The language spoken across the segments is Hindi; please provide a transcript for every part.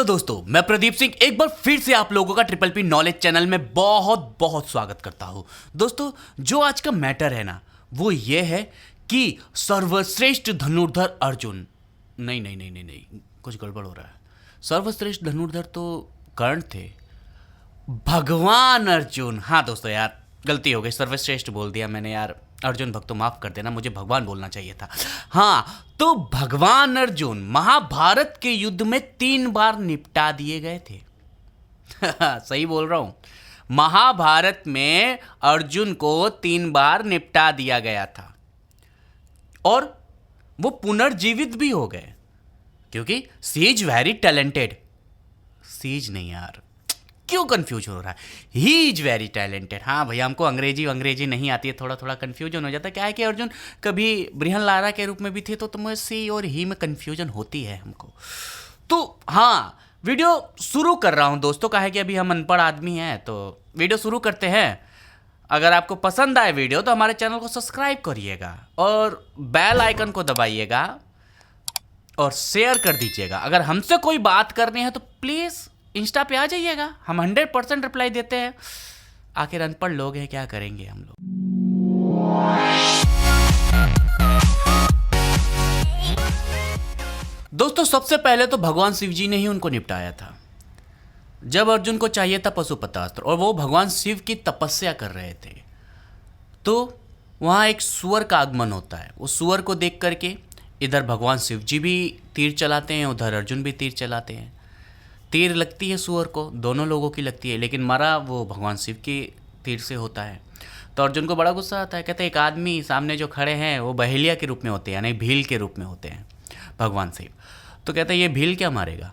दोस्तों, मैं प्रदीप सिंह एक बार फिर से आप लोगों का ट्रिपल पी नॉलेज चैनल में बहुत बहुत स्वागत करता हूं। दोस्तों, जो आज का मैटर है ना, वो ये है कि सर्वश्रेष्ठ धनुर्धर अर्जुन, नहीं, कुछ गड़बड़ हो रहा है। सर्वश्रेष्ठ धनुर्धर तो कर्ण थे, भगवान अर्जुन। हाँ दोस्तों यार, गलती हो गई, सर्वश्रेष्ठ बोल दिया मैंने यार। अर्जुन भक्त तो माफ कर देना, मुझे भगवान बोलना चाहिए था। हाँ, तो भगवान अर्जुन महाभारत के युद्ध में 3 बार निपटा दिए गए थे। सही बोल रहा हूं, महाभारत में अर्जुन को 3 बार निपटा दिया गया था और वो पुनर्जीवित भी हो गए, क्योंकि सी इज वेरी टैलेंटेड। सीज नहीं यार, क्यों कंफ्यूज हो रहा है, ही इज वेरी टैलेंटेड। हाँ भैया, हमको अंग्रेजी नहीं आती है, थोड़ा थोड़ा कन्फ्यूजन हो जाता है। क्या है कि अर्जुन कभी बृहनलारा के रूप में भी थे, तो मुझे सी और ही में कन्फ्यूजन होती है हमको। तो हाँ, वीडियो शुरू कर रहा हूँ दोस्तों। कहा है कि अभी हम अनपढ़ आदमी हैं, तो वीडियो शुरू करते हैं। अगर आपको पसंद आए वीडियो तो हमारे चैनल को सब्सक्राइब करिएगा और बेल आइकन को दबाइएगा और शेयर कर दीजिएगा। अगर हमसे कोई बात करनी है तो प्लीज़ इंस्टा पे आ जाइएगा, हम 100% रिप्लाई देते हैं। आखिर अनपढ़ लोग हैं, क्या करेंगे हम लोग। दोस्तों, सबसे पहले तो भगवान शिव जी ने ही उनको निपटाया था। जब अर्जुन को चाहिए था पशुपतास्त्र और वो भगवान शिव की तपस्या कर रहे थे, तो वहाँ एक सुअर का आगमन होता है। उस सुअर को देख करके इधर भगवान शिव जी भी तीर चलाते हैं, उधर अर्जुन भी तीर चलाते हैं। तीर लगती है सुअर को, दोनों लोगों की लगती है, लेकिन मरा वो भगवान शिव की तीर से होता है। तो अर्जुन को बड़ा गुस्सा आता है। कहते हैं एक आदमी सामने जो खड़े हैं वो बहेलिया के रूप में होते हैं, यानी भील के रूप में होते हैं भगवान शिव। तो कहते हैं ये भील क्या मारेगा,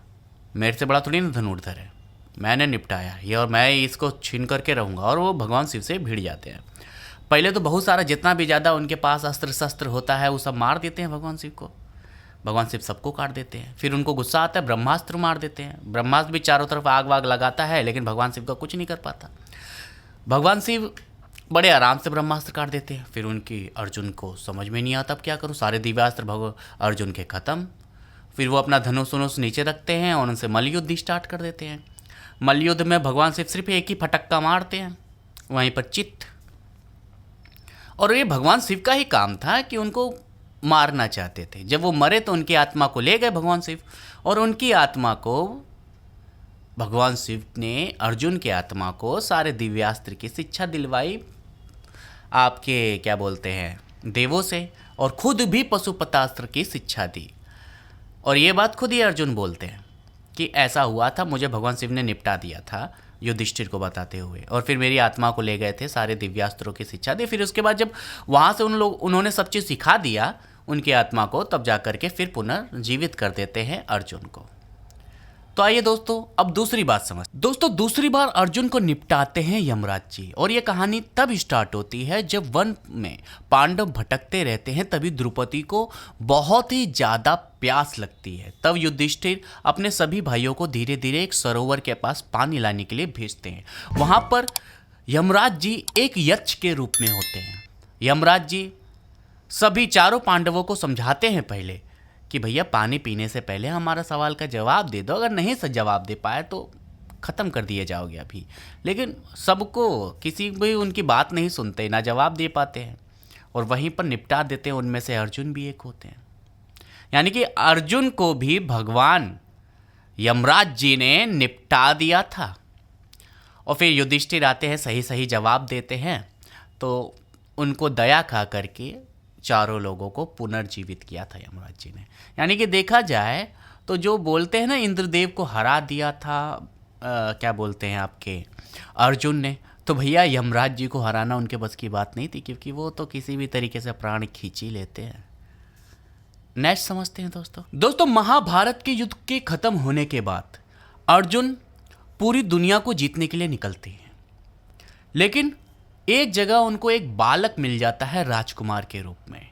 मेरे से बड़ा थोड़ी ना धनुर्धर है, मैंने निपटाया ये और मैं इसको छीन करके रहूँगा। और वो भगवान शिव से भिड़ जाते हैं। पहले तो बहुत सारा, जितना भी ज़्यादा उनके पास अस्त्र शस्त्र होता है वो सब मार देते हैं भगवान शिव को। भगवान शिव सबको काट देते हैं। फिर उनको गुस्सा आता है, ब्रह्मास्त्र मार देते हैं। ब्रह्मास्त्र भी चारों तरफ आग वाग लगाता है, लेकिन भगवान शिव का कुछ नहीं कर पाता। भगवान शिव बड़े आराम से ब्रह्मास्त्र काट देते हैं। फिर उनकी अर्जुन को समझ में नहीं आता अब क्या करूँ, सारे दिव्यास्त्र अर्जुन के ख़त्म। फिर वो अपना धनुष वनुष नीचे रखते हैं और उनसे मल्लयुद्ध स्टार्ट कर देते हैं। मल्लयुद्ध में भगवान शिव सिर्फ एक ही फटक्का मारते हैं, वहीं पर चित्त। और ये भगवान शिव का ही काम था कि उनको मारना चाहते थे। जब वो मरे तो उनकी आत्मा को ले गए भगवान शिव, और उनकी आत्मा को भगवान शिव ने, अर्जुन की आत्मा को सारे दिव्यास्त्र की शिक्षा दिलवाई, आपके क्या बोलते हैं, देवों से, और खुद भी पशुपतास्त्र की शिक्षा दी। और ये बात खुद ही अर्जुन बोलते हैं कि ऐसा हुआ था, मुझे भगवान शिव ने निपटा दिया था, युधिष्ठिर को बताते हुए। और फिर मेरी आत्मा को ले गए थे, सारे दिव्यास्त्रों की शिक्षा दी। फिर उसके बाद जब वहाँ से उन्होंने सब चीज़ सिखा दिया उनकी आत्मा को, तब जा करके फिर पुनर्जीवित कर देते हैं अर्जुन को। तो आइए दोस्तों, अब दूसरी बात समझ। दोस्तों, दूसरी बार अर्जुन को निपटाते हैं यमराज जी। और ये कहानी तब स्टार्ट होती है जब वन में पांडव भटकते रहते हैं। तभी द्रौपदी को बहुत ही ज़्यादा प्यास लगती है। तब युधिष्ठिर अपने सभी भाइयों को धीरे धीरे एक सरोवर के पास पानी लाने के लिए भेजते हैं। वहाँ पर यमराज जी एक यक्ष के रूप में होते हैं। यमराज जी सभी चारों पांडवों को समझाते हैं पहले कि भैया पानी पीने से पहले हमारा सवाल का जवाब दे दो, अगर नहीं से जवाब दे पाए तो ख़त्म कर दिए जाओगे अभी। लेकिन सबको, किसी भी उनकी बात नहीं सुनते, ना जवाब दे पाते हैं और वहीं पर निपटा देते हैं। उनमें से अर्जुन भी एक होते हैं। यानी कि अर्जुन को भी भगवान यमराज जी ने निपटा दिया था। और फिर युधिष्ठिर आते हैं, सही सही जवाब देते हैं, तो उनको दया खा करके चारों लोगों को पुनर्जीवित किया था यमराज जी ने। यानी कि देखा जाए तो जो बोलते हैं ना, इंद्रदेव को हरा दिया था, क्या बोलते हैं आपके अर्जुन ने, तो भैया यमराज जी को हराना उनके बस की बात नहीं थी, क्योंकि वो तो किसी भी तरीके से प्राण खींच ही लेते हैं। नेक्स्ट समझते हैं दोस्तों, महाभारत के युद्ध के खत्म होने के बाद अर्जुन पूरी दुनिया को जीतने के लिए निकलते हैं। लेकिन एक जगह उनको एक बालक मिल जाता है राजकुमार के रूप में,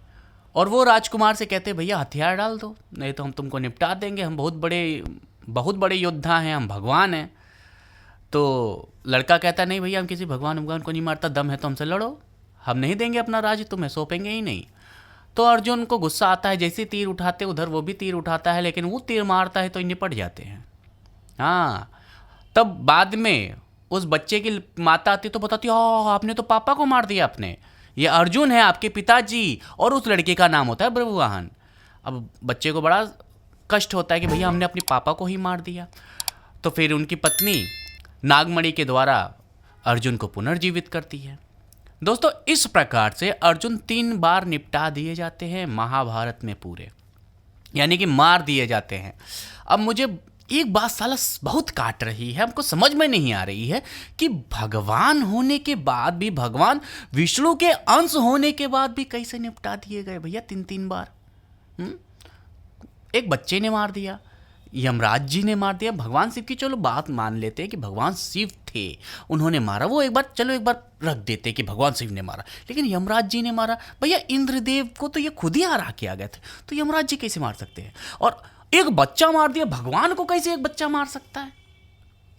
और वो राजकुमार से कहते हैं भैया हथियार डाल दो, नहीं तो हम तुमको निपटा देंगे, हम बहुत बड़े योद्धा हैं, हम भगवान हैं। तो लड़का कहता है नहीं भैया, हम किसी भगवान को नहीं मारता, दम है तो हमसे लड़ो, हम नहीं देंगे अपना राज, तुम्हें सौंपेंगे ही नहीं। तो अर्जुन को गुस्सा आता है, जैसे तीर उठाते उधर वो भी तीर उठाता है, लेकिन वो तीर मारता है तो निपट जाते हैं। हाँ, तब बाद में उस बच्चे की माता आती तो बताती, आपने तो पापा को मार दिया आपने, ये अर्जुन है आपके पिताजी, और उस लड़के का नाम होता है ब्रभुवाहन। अब बच्चे को बड़ा कष्ट होता है कि भैया हमने अपने पापा को ही मार दिया। तो फिर उनकी पत्नी नागमणि के द्वारा अर्जुन को पुनर्जीवित करती है। दोस्तों, इस प्रकार से अर्जुन 3 बार निपटा दिए जाते हैं महाभारत में पूरे, यानी कि मार दिए जाते हैं। अब मुझे एक बात साला बहुत काट रही है, हमको समझ में नहीं आ रही है कि भगवान होने के बाद भी, भगवान विष्णु के अंश होने के बाद भी कैसे निपटा दिए गए भैया 3-3 बार। एक बच्चे ने मार दिया, यमराज जी ने मार दिया, भगवान शिव की चलो बात मान लेते हैं कि भगवान शिव थे, उन्होंने मारा, वो एक बार चलो एक बार रख देते कि भगवान शिव ने मारा, लेकिन यमराज जी ने मारा। भैया इंद्रदेव को तो ये खुद ही हरा के आ गए थे, तो यमराज जी कैसे मार सकते हैं? और एक बच्चा मार दिया, भगवान को कैसे एक बच्चा मार सकता है?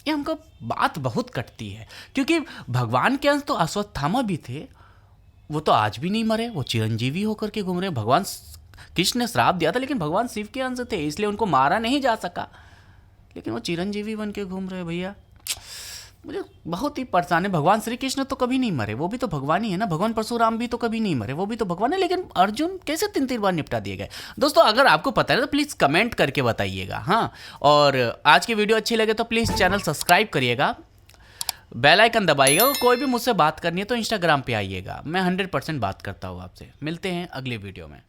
ये हमको बात बहुत कटती है, क्योंकि भगवान के अंश तो अश्वत्थामा भी थे, वो तो आज भी नहीं मरे, वो चिरंजीवी होकर के घूम रहे। भगवान कृष्ण ने श्राप दिया था, लेकिन भगवान शिव के अंश थे, इसलिए उनको मारा नहीं जा सका, लेकिन वो चिरंजीवी बन के घूम रहे। भैया मुझे बहुत ही परेशान है। भगवान श्री कृष्ण तो कभी नहीं मरे, वो भी तो भगवान ही है ना। भगवान परशुराम भी तो कभी नहीं मरे, वो भी तो भगवान है, लेकिन अर्जुन कैसे 3-3 बार निपटा दिए गए? दोस्तों, अगर आपको पता है तो प्लीज़ कमेंट करके बताइएगा। हाँ, और आज की वीडियो अच्छी लगे तो प्लीज़ चैनल सब्सक्राइब करिएगा, बेल आइकन दबाइएगा। कोई भी मुझसे बात करनी है तो इंस्टाग्राम पे आइएगा, मैं 100% बात करता हूँ आपसे। मिलते हैं अगले वीडियो में।